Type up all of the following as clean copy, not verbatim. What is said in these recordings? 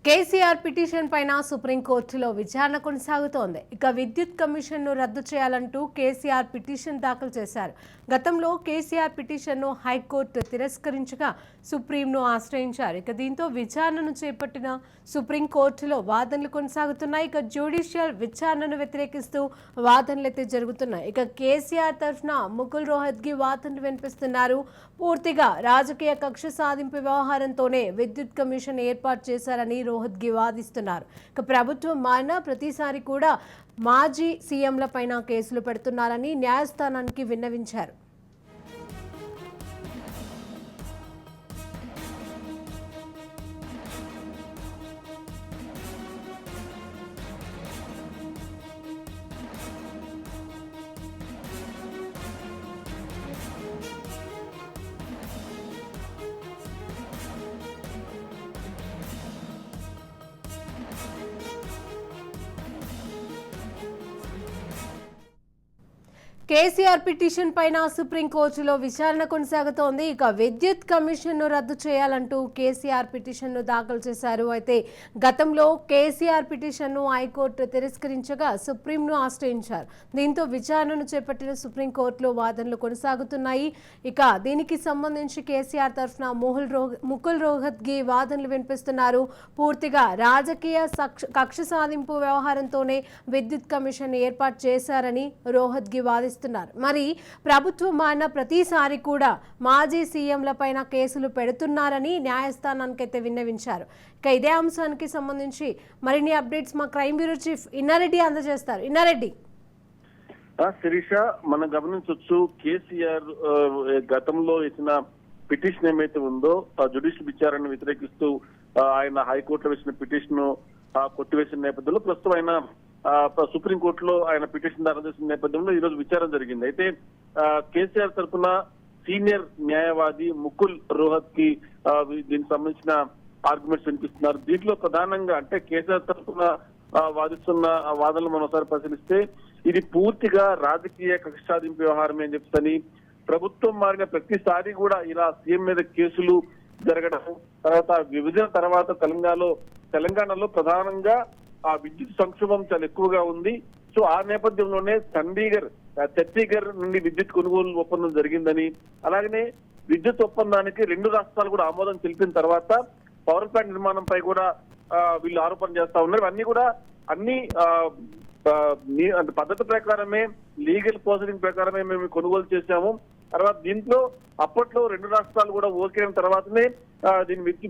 KCR petition పైన సుప్రీంకోర్టులో విచారణ కొనసాగుతోంది. ఇక విద్యుత్ కమిషన్ను రద్దు చేయాలంటూ కేసీఆర్ పిటిషన్ దాఖలు చేశారు. గతంలో కేసీఆర్ పిటిషన్ను హైకోర్టు తిరస్కరించగా సుప్రీంను ఆశ్రయించారు. ఇక దీంతో విచారణను చేపట్టిన సుప్రీంకోర్టులో వాదనలు కొనసాగుతున్నాయి. ఇక జ్యుడిషియల్ విచారణను వ్యతిరేకిస్తూ వాదనలైతే జరుగుతున్నాయి. ఇక కేసీఆర్ తరఫున ముకుల్ రోహత్గి వాదనలు వినిపిస్తున్నారు. పూర్తిగా రాజకీయ కక్ష సాధింపు వ్యవహారంతోనే విద్యుత్ కమిషన్ ఏర్పాటు చేశారని రోహత్గి వాదిస్తున్నారు. ఇక ప్రభుత్వం మారిన ప్రతిసారి కూడా మాజీ సీఎంల పైన కేసులు పెడుతున్నారని న్యాయస్థానానికి విన్నవించారు. కేసీఆర్ పిటిషన్ పైన సుప్రీంకోర్టులో విచారణ కొనసాగుతోంది. ఇక విద్యుత్ కమిషన్ను రద్దు చేయాలంటూ కేసీఆర్ పిటిషన్ను దాఖలు చేశారు. అయితే గతంలో కేసీఆర్ పిటిషన్ను హైకోర్టు తిరస్కరించగా సుప్రీంను ఆశ్రయించారు. దీంతో విచారణను చేపట్టిన సుప్రీంకోర్టులో వాదనలు కొనసాగుతున్నాయి. ఇక దీనికి సంబంధించి కేసీఆర్ తరఫున ముకుల్ రోహత్గి వాదనలు వినిపిస్తున్నారు. పూర్తిగా రాజకీయ కక్ష సాధింపు వ్యవహారంతోనే విద్యుత్ కమిషన్ ఏర్పాటు చేశారని రోహత్గి వాదిస్తున్నారు. మరి ప్రభుత్వం మారిన ప్రతిసారి కూడా మాజీ సీఎంల పైన కేసులు పెడుతున్నారని న్యాయస్థానానికి అయితే విన్నవించారు. ఇక ఇదే అంశానికి సంబంధించి మరిన్ని అప్డేట్స్ మా క్రైమ్ బ్యూరో చీఫ్ ఇన్నారెడ్డి అందజేస్తారు. ఇన్నారెడ్డి. శిరీష, మనం గమనించవచ్చు కేసీఆర్ గతంలో ఇచ్చిన పిటిషన్ ఏమైతే ఉందో జ్యుడిషియల్ విచారణను వ్యతిరేకిస్తూ ఆయన హైకోర్టులో వేసిన పిటిషన్ కొట్టివేసిన నేపథ్యంలో ప్రస్తుతం ఆయన సుప్రీంకోర్టులో ఆయన పిటిషన్ దాఖలు చేసిన నేపథ్యంలో ఈ రోజు విచారణ జరిగింది. అయితే కేసీఆర్ తరఫున సీనియర్ న్యాయవాది ముకుల్ రోహత్గి దీనికి సంబంధించిన ఆర్గ్యుమెంట్స్ వినిపిస్తున్నారు. దీంట్లో ప్రధానంగా అంటే కేసీఆర్ తరఫున వాదిస్తున్న వాదనలు మనం ఒకసారి పరిశీలిస్తే ఇది పూర్తిగా రాజకీయ కక్ష సాధింపు వ్యవహారమే అని చెప్తాని, ప్రభుత్వం మారిన ప్రతిసారి కూడా ఇలా సీఎం మీద కేసులు జరగడం, తర్వాత విభజన తర్వాత తెలంగాణలో ప్రధానంగా ఆ విద్యుత్ సంక్షోభం చాలా ఎక్కువగా ఉంది. సో ఆ నేపథ్యంలోనే ఛత్తీగఢ్ నుండి విద్యుత్ కొనుగోలు ఒప్పందం జరిగిందని, అలాగనే విద్యుత్ ఒప్పందానికి 2 రాష్ట్రాలు కూడా ఆమోదం తెలిపిన తర్వాత పవర్ ప్లాంట్ నిర్మాణంపై కూడా వీళ్ళు ఆరోపణ చేస్తా ఉన్నారు. అన్ని కూడా పద్ధతి ప్రకారమే, లీగల్ ప్రొసీడింగ్ ప్రకారమే మేము కొనుగోలు చేశాము. తర్వాత దీంట్లో అప్పట్లో 2 రాష్ట్రాలు కూడా ఓకే అయిన తర్వాతనే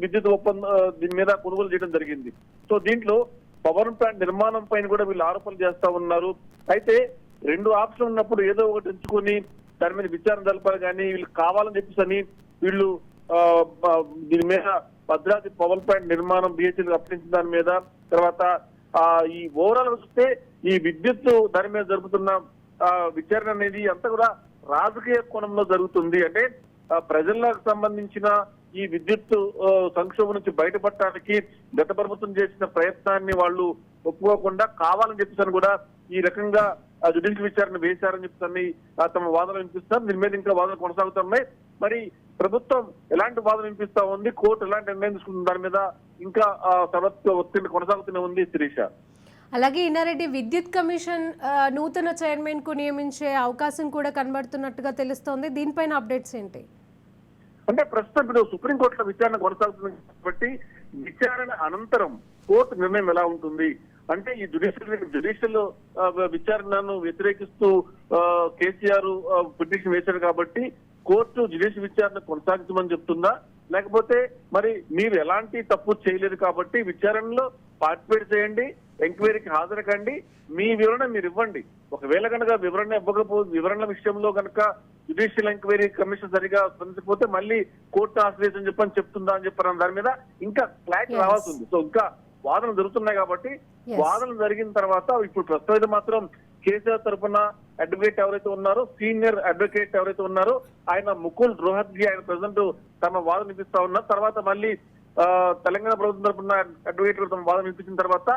విద్యుత్ ఒప్పందం దీని మీద కొనుగోలు చేయడం జరిగింది. సో దీంట్లో పవర్ ప్లాంట్ నిర్మాణం పైన కూడా వీళ్ళు ఆరోపణలు చేస్తా ఉన్నారు. అయితే 2 ఆప్షన్ ఉన్నప్పుడు ఏదో ఒకటి ఎంచుకొని దాని మీద విచారణ జరపాలి, కానీ వీళ్ళు కావాలని చెప్పేసి వీళ్ళు దీని మీద భద్రాద్రి పవర్ ప్లాంట్ నిర్మాణం బిహెచ్ఎల్ అప్పించిన దాని మీద, తర్వాత ఈ ఓవరాల్ వస్తే ఈ విద్యుత్ దాని మీద జరుపుతున్న విచారణ అనేది అంతా కూడా రాజకీయ కోణంలో జరుగుతుంది. అంటే ప్రజలకు సంబంధించిన ఈ విద్యుత్ సంక్షోభం నుంచి బయటపడటానికి గత ప్రభుత్వం చేసిన ప్రయత్నాన్ని వాళ్ళు ఒప్పుకోకుండా కావాలని చెప్పేసి కూడా ఈ రకంగా జ్యుడిషియల్ విచారణ వేశారని చెప్పేసి తమ వాదనలు వినిపిస్తారు. దీని మీద ఇంకా వాదనలు కొనసాగుతున్నాయి. మరి ప్రభుత్వం ఎలాంటి వాదన వినిపిస్తా ఉంది, కోర్టు ఎలాంటి నిర్ణయం తీసుకుంటుంది, దాని మీద ఇంకా ఒత్తిడి కొనసాగుతూనే ఉంది శిరీష. అలాగే ఇన్నారెడ్డి, విద్యుత్ కమిషన్ నూతన చైర్మన్ కు నియమించే అవకాశం కూడా కనబడుతున్నట్టుగా తెలుస్తోంది. దీనిపైన అప్డేట్స్ ఏంటి? అంటే ప్రస్తుతం ఇప్పుడు సుప్రీంకోర్టులో విచారణ కొనసాగుతుంది కాబట్టి విచారణ అనంతరం కోర్టు నిర్ణయం ఎలా ఉంటుంది అంటే ఈ జ్యుడిషియల్ విచారణను వ్యతిరేకిస్తూ కేసీఆర్ పిటిషన్ వేశారు కాబట్టి కోర్టు జ్యుడిషియల్ విచారణ కొనసాగించమని చెప్తుందా, లేకపోతే మరి మీరు ఎలాంటి తప్పు చేయలేదు కాబట్టి విచారణలో పార్టిసిపేట్ చేయండి, ఎంక్వైరీకి హాజరుకండి, మీ వివరణ మీరు ఇవ్వండి. ఒకవేళ కనుక వివరణ విషయంలో కనుక జ్యుడిషియల్ ఎంక్వైరీ కమిషన్ సరిగా స్పందించకపోతే మళ్ళీ కోర్టు ఆశ్రయించని చెప్పని చెప్తుందా అని చెప్పారు. దాని మీద ఇంకా క్లారిటీ రావాల్సి ఉంది. సో ఇంకా వాదనలు జరుగుతున్నాయి కాబట్టి వాదనలు జరిగిన తర్వాత ఇప్పుడు ప్రస్తుతం మాత్రం కేసీఆర్ తరఫున అడ్వకేట్ ఎవరైతే ఉన్నారో, సీనియర్ అడ్వకేట్ ఎవరైతే ఉన్నారో ఆయన ముకుల్ రోహత్గి ఆయన ప్రజెంట్ తమ వాదన వినిపిస్తా ఉన్నారు. తర్వాత మళ్ళీ తెలంగాణ ప్రభుత్వం తరఫున అడ్వకేట్ తమ వాదన వినిపించిన తర్వాత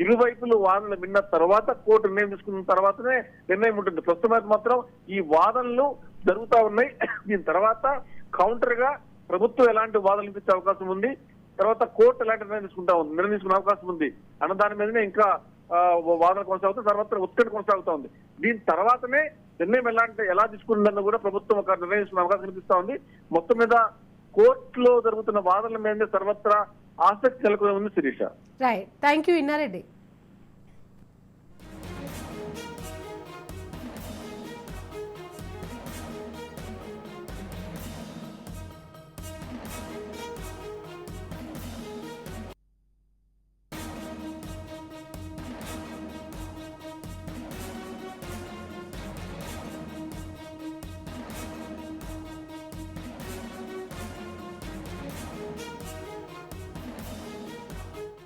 ఇరువైపులు వాదనలు విన్న తర్వాత కోర్టు నిర్ణయం తీసుకున్న తర్వాతనే నిర్ణయం ఉంటుంది. ప్రస్తుతం మాత్రం ఈ వాదనలు జరుగుతా ఉన్నాయి. దీని తర్వాత కౌంటర్ గా ప్రభుత్వం ఎలాంటి వాదనలు వినిపించే అవకాశం ఉంది, తర్వాత కోర్టు ఎలాంటి నిర్ణయం తీసుకునే అవకాశం ఉంది అన్న దాని మీదనే ఇంకా వాదన కొనసాగుతుంది, తర్వాత ఒత్తిడి కొనసాగుతా ఉంది. దీని తర్వాతనే నిర్ణయం ఎలా తీసుకుంటుందన్న కూడా ప్రభుత్వం ఒక నిర్ణయం తీసుకునే అవకాశం కనిపిస్తా ఉంది. మొత్తం మీద కోర్టులో జరుగుతున్న వాదనల మీద సర్వత్రా ఆసక్తి నెలకొని ఉంది Sirisha. Right, thank you Inna Reddy.